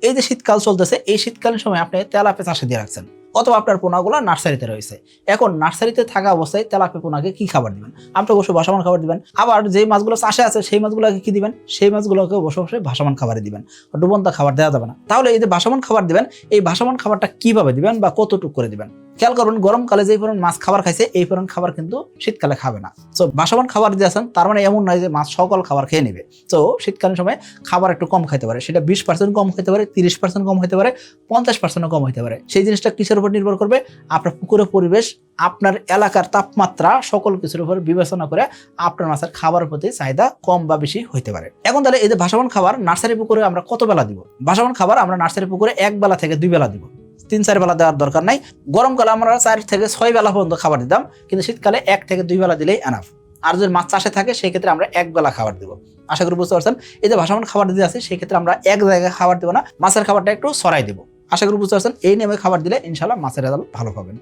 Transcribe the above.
এই যে শীতকাল চলতেছে, এই শীতকালীন সময় আপনি তেলাপিয়া চাষে দিয়ে রাখছেন, অথবা আপনার পোনাগুলো নার্সারিতে রয়েছে। এখন নার্সারিতে থাকা অবস্থায় তেলাপিয়া পোনাকে কি খাবার দিবেন? আপনি অবশ্যই ভাসমান খাবার দিবেন। আবার যেই মাছগুলো চাষে আছে সেই মাছগুলোকে কি দিবেন? সেই মাছগুলোকে অবশ্যই ভাসমান খাবারই দিবেন, ডুবন্ত খাবার দেওয়া যাবে না। তাহলে এই যে ভাসমান খাবার দিবেন, এই ভাসমান খাবারটা কিভাবে দিবেন বা কতটুকু করে দিবেন? খেয়াল করুন, গরমকালে যেই পরিমাণ মাছ খাবার খাইছে এই পরিমাণ খাবার কিন্তু শীতকালে খাবে না। তো ভাসমান খাবার দিয়েছেন, তার মানে এমন নয় যে মাছ সকল খাবার খেয়ে নেবে। তো শীতকালীন সময় খাবার একটু কম খাইতে পারে, সেটা 20% কম হইতে পারে, 30% কম হইতে পারে, 50% কম হইতে পারে। সেই জিনিসটা কিসের উপর নির্ভর করবে? আপনার পুকুরের পরিবেশ, আপনার এলাকার তাপমাত্রা, সকল কিছুর উপর বিবেচনা করে আপনার মাছের খাবারের প্রতি চাহিদা কম বা বেশি হইতে পারে। এখন তাহলে এই যে ভাসমান খাবার নার্সারি পুকুরে আমরা কত বেলা দিব? ভাসমান খাবার আমরা নার্সারি পুকুরে 1 বেলা থেকে 2 বেলা দিব, 3-4 বেলা দেওয়ার দরকার নাই। গরমকালে আমরা 4 থেকে 6 বেলা পর্যন্ত খাবার দিতাম, কিন্তু শীতকালে 1 থেকে 2 বেলা দিলেই এনাফ। আর যদি মাছ চাষে থাকে সেই ক্ষেত্রে আমরা 1 বেলা খাবার দিব। আশা করি বুঝতে পারছেন। এই যে ভাসমান খাবার দিতে আছে সেই ক্ষেত্রে আমরা এক জায়গায় খাবার দিব না, মাছের খাবারটা একটু ছড়াই দিব। আশা করি বুঝতে পারছেন। এই নিয়মে খাবার দিলে ইনশাআল্লাহ মাছের রেজাল্ট ভালো পাবেন।